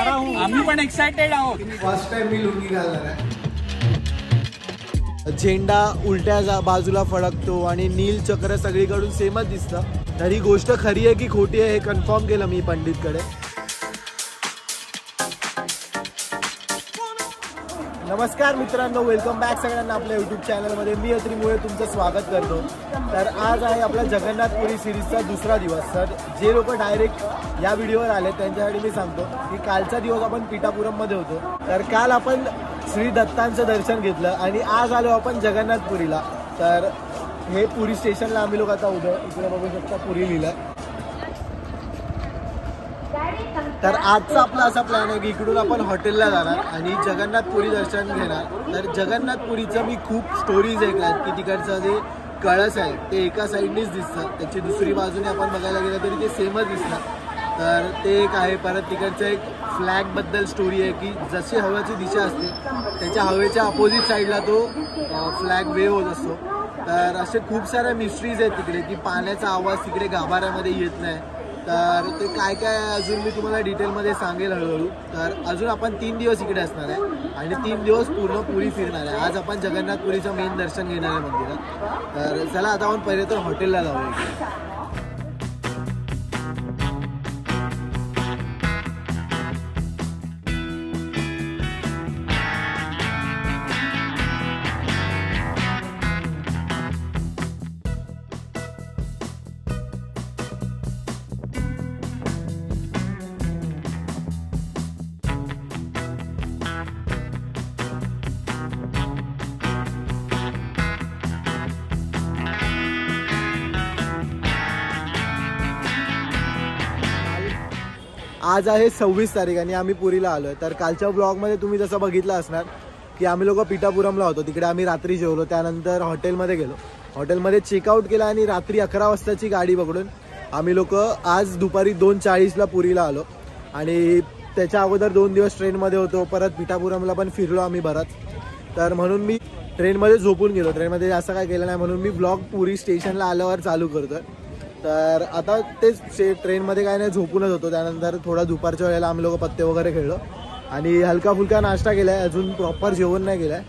खरा हूँ, आम्ही पण एक्साइटेड आहोत। फर्स्ट टाइम मी लुंगी घालणार आहे। झेंडा उलट्या बाजूला फडकतो आणि नील चक्र सगळीकडून सेमच दिसतं। तर ही गोष्ट खरी आहे की खोटी आहे हे कन्फर्म केलं मी पंडितकडे। नमस्कार मित्रांनो, वेलकम बॅक सगळ्यांना आपल्या यूट्यूब चॅनलमध्ये। मी अत्रीमुळे तुमचं स्वागत करतो। तर आज आहे आपला जगन्नाथपुरी सिरीजचा दुसरा दिवस। तर जे लोक डायरेक्ट या व्हिडिओवर आले त्यांच्यासाठी मी सांगतो की कालचा दिवस आपण पीठापुरममध्ये होतो। तर काल आपण श्री दत्तांचं दर्शन घेतलं आणि आज आलो आपण जगन्नाथपुरीला। तर हे पुरी स्टेशनला आम्ही लोक आता उभे, इकडे बघू शकता पुरी लिहिलं। तर आजचा आपला असा प्लॅन आहे की इकडून आपण हॉटेलला जाणार आणि जगन्नाथपुरी दर्शन घेणार। तर जगन्नाथपुरीचं मी खूप स्टोरीज ऐकल्यात की तिकडचं जे कळस आहे ते एका साईडनेच दिसतं, त्याची दुसरी बाजूने आपण बघायला गेलं तरी ते सेमच दिसतं। तर ते एक आहे। परत तिकडचं एक फ्लॅगबद्दल स्टोरी आहे की जशी हवेची दिशा असते त्याच्या हवेच्या अपोजिट साईडला तो फ्लॅग वेव्ह होत असतो। तर असे खूप साऱ्या मिस्ट्रीज आहेत तिकडे की पाण्याचा आवाज तिकडे गाभाऱ्यामध्ये येत नाही। तर ते काय काय अजून मी तुम्हाला डिटेलमध्ये सांगेल हळूहळू। तर अजून आपण 3 दिवस इकडे असणार आहे आणि 3 दिवस पूर्ण पुरी फिरणार आहे। आज आपण जगन्नाथपुरीचं मेन दर्शन घेणार आहे मंदिरात। तर चला आता आपण पहिले तर हॉटेलला जाऊया। आज आहे 26 तारीख आणि आम्ही पुरीला आलो। तर कालच्या ब्लॉगमध्ये तुम्ही जसं बघितलं असणार की आम्ही लोक पीठापुरमला होतो, तिकडे आम्ही रात्री जेवलो, त्यानंतर हॉटेलमध्ये गेलो, हॉटेलमध्ये चेकआउट केला आणि रात्री 11 वाजताची गाडी पकडून आम्ही लोक आज दुपारी 2:40ला पुरीला आलो। आणि त्याच्या अगोदर 2 दिवस ट्रेनमध्ये होतो, परत पीठापुरमला पण फिरलो आम्ही बराच। तर म्हणून मी ट्रेनमध्ये झोपून गेलो, ट्रेनमध्ये असं काय केलं नाही, म्हणून मी ब्लॉग पुरी स्टेशनला आल्यावर चालू करतोय। तर आता तेच ट्रेनमध्ये काय नाही, झोपूनच होतो। त्यानंतर थोडा दुपारच्या वेळेला आम्ही लोक पत्ते वगैरे खेळलो आणि हलका फुलका नाश्ता केला आहे, अजून प्रॉपर जेवण नाही केलं आहे।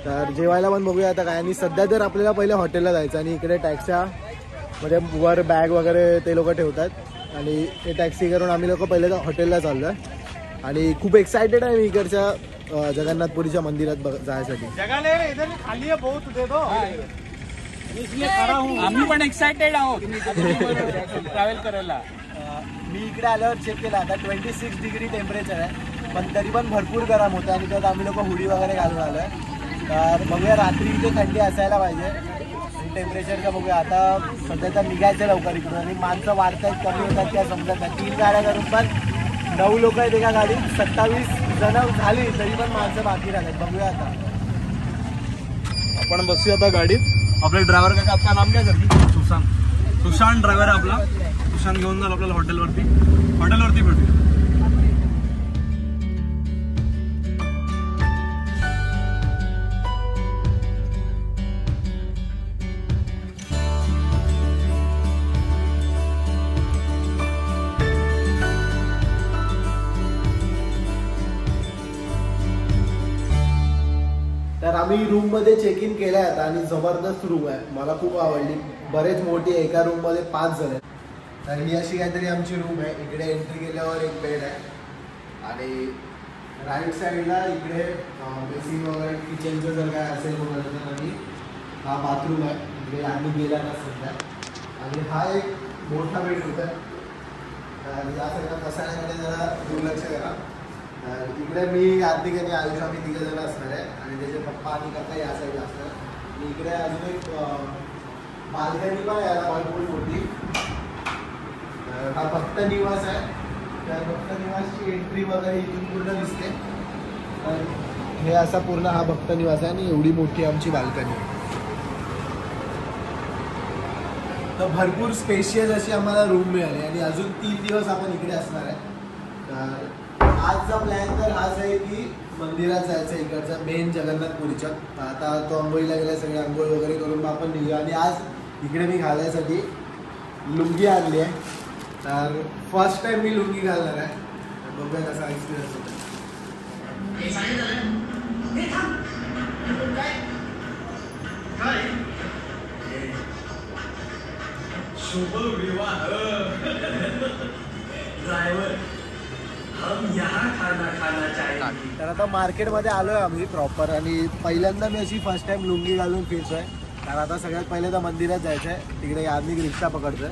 तर जेवायला पण बघूया आता काय। आणि सध्या तर आपल्याला पहिले हॉटेलला जायचं आणि इकडे टॅक्स्या म्हणजे वर बॅग वगैरे ते लोक ठेवतात आणि ते टॅक्सी करून आम्ही लोक पहिले तर हॉटेलला चाललो आहे। आणि खूप एक्सायटेड आहे मी इकडच्या जगन्नाथपुरीच्या मंदिरात जायसाठी। आम्ही पण एक्साइटेड आहोत ट्रॅव्हल करायला। मी इकडे आल्यावर चेक केला, आता 26 डिग्री टेम्परेचर आहे, पण तरी पण भरपूर गरम होतं आणि त्यात आम्ही लोक हुडी वगैरे घालून आलो आहे। तर बघूया रात्री इथे थंडी असायला पाहिजे, टेम्परेचरचं बघूया। आता सध्या तर निघायचं लवकर इकडून आणि माणसं वाढत आहेत कमी होतात त्या समजत नाही। 3 गाड्या करून पण 9 लोक आहेत एका गाडीत, 27 जण झाली तरी पण माणसं बाकी राहतात। बघूया आता आपण बसूया आता गाडीत। आपले ड्रायव्हर का आपका नाम क्या सर? सुशांत ड्रायव्हर आहे आपला। सुशांत घेऊन जाईल आपल्याला हॉटेलवरती भेटूया। तर आम्ही रूममध्ये चेक इन केलं आहे आता आणि जबरदस्त रूम आहे, मला खूप आवडली। बरेच मोठी आहे, एका रूममध्ये 5 जण आहेत। तर ही अशी काहीतरी आमची रूम आहे। इकडे एंट्री केल्यावर एक बेड आहे आणि राईट साईडला इकडे बेसिन वगैरे किचनचं जर काय असेल बघायचं आणि हा बाथरूम आहे, इकडे आम्ही गेला ना सध्या। आणि हा एक मोठा बेड होता। तर या सगळ्या पसाऱ्याकडे जरा दुर्लक्ष करा। इकडे मी हार्दिक आणि आयुष आम्ही 3 जण असणार आहे आणि त्याचे पप्पा आणि काका या साईडला असणार। आणि इकडे अजून एक बाल्कनी पण आहे भरपूर मोठी। हा भक्त निवास आहे, त्या भक्त निवासची एंट्री वगैरे इथून पूर्ण दिसते। तर हे असा पूर्ण हा भक्त निवास आहे आणि एवढी मोठी आमची बाल्कनी। तर भरपूर स्पेशियस अशी आम्हाला रूम मिळाली आणि अजून 3 दिवस आपण इकडे असणार आहे। तर आजचा प्लॅन तर हाच आहे की मंदिरात जायचं इकडच्या मेन जगन्नाथपुरीच्या। आता तो आंघोळीला गेला, सगळे आंघोळ वगैरे करून आपण निघूया। आणि आज इकडे मी घालायसाठी लुंगी आणली आहे। तर फर्स्ट टाइम मी लुंगी घालणार आहे। बघूया कसा एक्सपिरियन्स होता. तर आता मार्केटमध्ये आलोय आम्ही प्रॉपर आणि पहिल्यांदा मी अशी फर्स्ट टाइम लुंगी घालून फिरतोय. कारण आता सगळ्यात पहिले तर मंदिरात जायचं आहे. तिकडे यादनिक रिक्षा पकडतोय.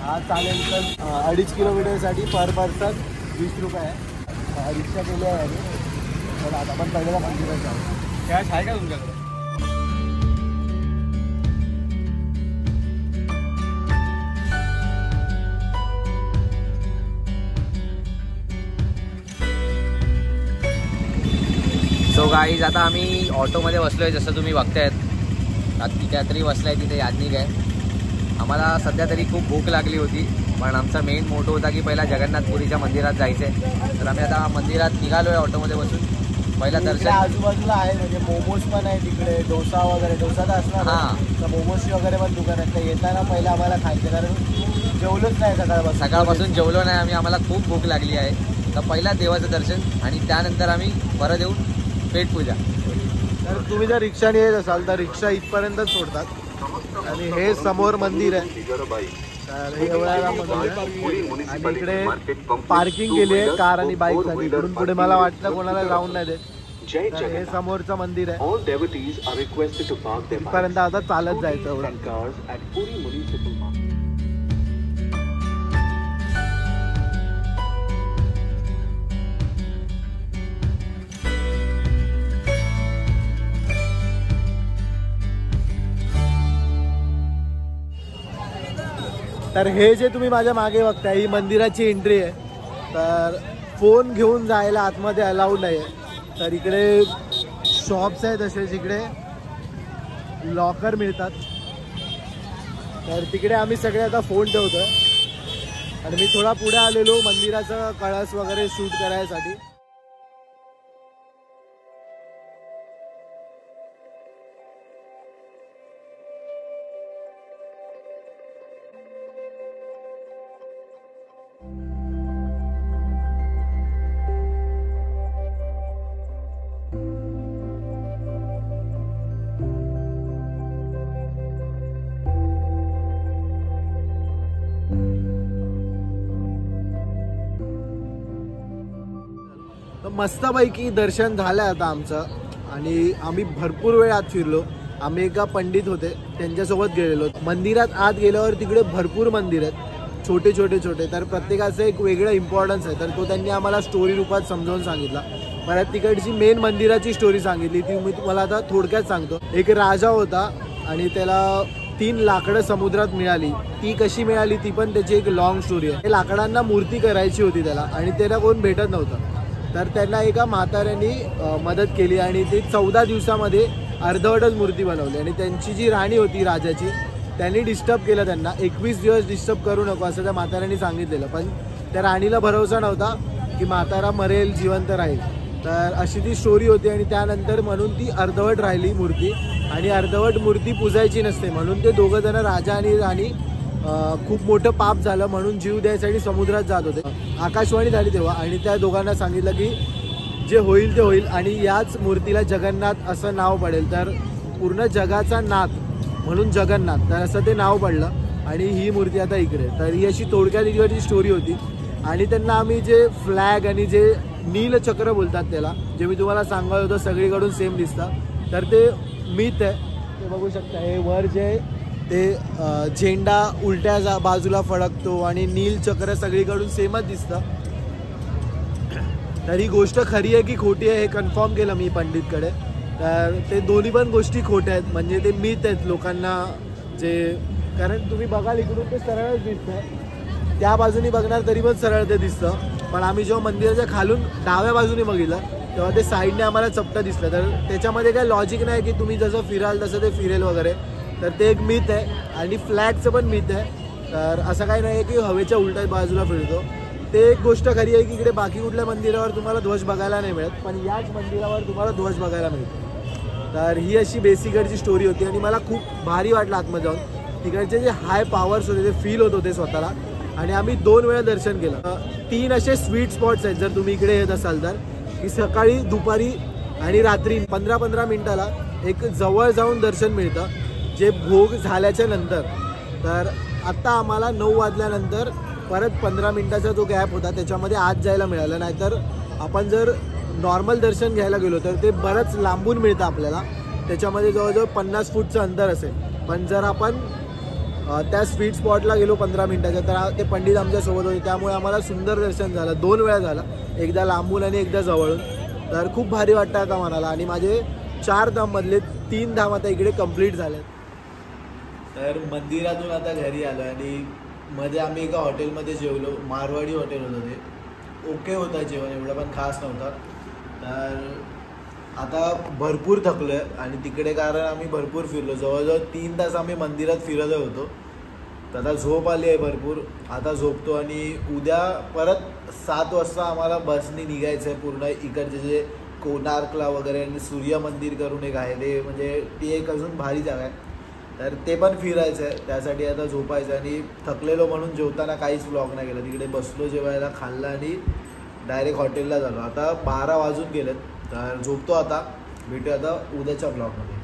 हा चालेल तर 2.5 किलोमीटरसाठी पर पर्सन 20 रुपये आहे. रिक्षा केली आहे आणि तर आता आपण पहिल्यांदा मंदिरात जाऊ. कॅश आहे का तुमच्याकडे? सो गाईज आता आम्ही ऑटोमध्ये बसलोय. जसं तुम्ही बघतायत तिथे तरी बसलाय. तिथे यादनिक आहे. आम्हाला सध्या तरी खूप भूक लागली होती. पण आमचा मेन मोटो होता की पहिला जगन्नाथपुरीच्या मंदिरात जायचं आहे. तर आम्ही आता मंदिरात निघालोय ऑटोमध्ये बसून. पहिला दर्शन आजूबाजूला आहे म्हणजे मोमोज पण आहे तिकडे. डोसा वगैरे. डोसा तर असणार. हां तर मोमोजची वगैरे पण दुकान आहेत. तर येताना पहिला आम्हाला खायचं कारण जेवलोच नाही सकाळपासून जेवलो नाही आम्ही. आम्हाला खूप भूक लागली आहे. तर पहिला देवाचं दर्शन आणि त्यानंतर आम्ही परत येऊन पेट पूजा. तर तुम्ही जर रिक्षाने येत असाल तर रिक्षा इथपर्यंतच सोडतात. आणि हे समोर मंदिर आहे. तर हे एवढ्याला मंदिर आहे. आणि इकडे पार्किंग केली आहे कार आणि बाईकसाठी. इकडून पुढे मला वाटतं कोणाला जाऊन नाही देत. तर हे समोरचं मंदिर आहे. इथपर्यंत आता चालत जायचं एवढं. तर हे जे तुम्ही माझ्या मागे बघताय ही मंदिराची एंट्री आहे. तर फोन घेऊन जायला आतमध्ये अलाउड नाही आहे. तर इकडे शॉप्स आहेत तसेच इकडे लॉकर मिळतात. तर तिकडे आम्ही सगळे आता फोन ठेवतोय. आणि मी थोडा पुढे आलेलो मंदिराचा कळस वगैरे शूट करायसाठी. मस्तपैकी दर्शन झालं आता आमचं. आणि आम्ही भरपूर वेळ आत फिरलो. आम्ही एका पंडित होते त्यांच्यासोबत गेलेलो. मंदिरात आत गेल्यावर तिकडे भरपूर मंदिर आहेत छोटे छोटे छोटे. तर प्रत्येकाचं एक वेगळं इम्पॉर्टन्स आहे. तर तो त्यांनी आम्हाला स्टोरी रूपात समजावून सांगितला. परत तिकडची मेन मंदिराची स्टोरी सांगितली ती मी तुम्हाला आता थोडक्यात सांगतो. एक राजा होता आणि त्याला 3 लाकडं समुद्रात मिळाली. ती कशी मिळाली ती पण त्याची एक लॉंग स्टोरी आहे. लाकडांना मूर्ती करायची होती त्याला आणि त्याला कोण भेटत नव्हतं. तर त्यांना एका म्हाताऱ्यांनी मदत केली आणि ते 14 दिवसामध्ये अर्धवटच मूर्ती बनवली. आणि त्यांची जी राणी होती राजाची त्यांनी डिस्टर्ब केलं त्यांना. 21 दिवस डिस्टर्ब करू नको असं त्या म्हाताऱ्यांनी सांगितलेलं. पण त्या राणीला भरोसा नव्हता की म्हातारा मरेल जिवंत राहील. तर अशी ती स्टोरी होती. आणि त्यानंतर म्हणून ती अर्धवट राहिली मूर्ती. आणि अर्धवट मूर्ती पूजायची नसते म्हणून ते दोघं जण राजा आणि राणी खूप मोठं पाप झालं म्हणून जीव द्यायसाठी समुद्रात जात होते. आकाशवाणी झाली तेव्हा आणि त्या दोघांना सांगितलं की जे होईल ते होईल आणि याच मूर्तीला जगन्नाथ असं नाव पडेल. तर पूर्ण जगाचा नाथ म्हणून जगन्नाथ तर असं ते नाव पडलं. आणि ही मूर्ती आता इकडे. तर ही अशी थोडक्यात इकडची स्टोरी होती. आणि त्यांना आम्ही जे फ्लॅग आणि जे नीलचक्र बोलतात त्याला जे मी तुम्हाला सांगत होतो सगळीकडून सेम दिसतं. तर ते मिथ आहे. ते बघू शकता हे वर जे ते झेंडा उलट्या बाजूला फडकतो आणि नीलचक्र सगळीकडून सेमच दिसतं. तर ही गोष्ट खरी आहे की खोटी आहे हे कन्फर्म केलं मी पंडितकडे. तर ते दोन्ही पण गोष्टी खोट्या आहेत म्हणजे ते मिथ आहेत लोकांना जे. कारण तुम्ही बघाल इकडून ते सरळच दिसतं. त्या बाजूनी बघणार तरी पण सरळ ते दिसतं. पण आम्ही जेव्हा मंदिराच्या खालून डाव्या बाजूने बघितलं तेव्हा ते साईडने आम्हाला चपटं दिसलं. तर त्याच्यामध्ये काही लॉजिक नाही की तुम्ही जसं फिराल तसं ते फिरेल वगैरे. तर ते एक मिथ आहे. आणि फ्लॅगचं पण मिथ आहे. तर असं काही नाही आहे की हवेच्या उलट्या बाजूला फिरतो. ते एक गोष्ट खरी आहे की इकडे बाकी कुठल्या मंदिरावर तुम्हाला ध्वज बघायला नाही मिळत पण याच मंदिरावर तुम्हाला ध्वज बघायला मिळतो. तर ही अशी बेसिकडची स्टोरी होती. आणि मला खूप भारी वाटलं आतमध्ये जाऊन. तिकडचे जे हाय पॉवर्स होते ते फील होत होते स्वतःला. आणि आम्ही 2 वेळा दर्शन केलं. 3 असे स्वीट स्पॉट्स आहेत जर तुम्ही इकडे येत असाल तर, की सकाळी, दुपारी आणि रात्री 15-15 मिनिटाला एक जवळ जाऊन दर्शन मिळतं, जे भोग झाल्याच्या नंतर. तर आत्ता आम्हाला 9 वाजल्यानंतर परत 15 मिनिटाचा जो गॅप होता त्याच्यामध्ये आत जायला मिळालं. नाहीतर आपण जर नॉर्मल दर्शन घ्यायला गेलो तर ते बरंच लांबून मिळतं आपल्याला, त्याच्यामध्ये जवळजवळ 50 फूटचं अंतर असेल. पण जर आपण त्या स्वीट स्पॉटला गेलो 15 मिनिटाच्या, तर ते पंडित आमच्यासोबत होते, त्यामुळे आम्हाला सुंदर दर्शन झालं. 2 वेळा झालं, एकदा लांबून आणि एकदा जवळून. तर खूप भारी वाटतं आता मनाला. आणि माझे 4 धाममधले 3 धाम आता इकडे कंप्लीट झाले. तर मंदिरातून आता घरी आलो आणि मध्ये आम्ही एका हॉटेलमध्ये जेवलो. मारवाडी हॉटेल होतं ते. ओके होतं जेवण, एवढं पण खास नव्हतं. तर आता भरपूर थकलो आहे आणि तिकडे कारण आम्ही भरपूर फिरलो. जवळजवळ 3 तास आम्ही मंदिरात फिरत होतो. तर आता झोप आली आहे भरपूर. आता झोपतो आणि उद्या परत 7 वाजता आम्हाला बसनी निघायचं आहे पूर्ण इकडचे जे कोणार्कला वगैरे आणि सूर्य मंदिर करून एक आहे ते, म्हणजे ती एक अजून भारी जागा आहे. तर ते पण फिरायचं आहे. त्यासाठी आता झोपायचं आणि थकलेलो म्हणून जेवताना काहीच व्लॉग नाही केलं. तिकडे बसलो जेवायला, खाल्लं आणि डायरेक्ट हॉटेलला झालो. आता 12 वाजून गेलेत. तर झोपतो आता. भेटूया आता उद्याच्या ब्लॉगमध्ये.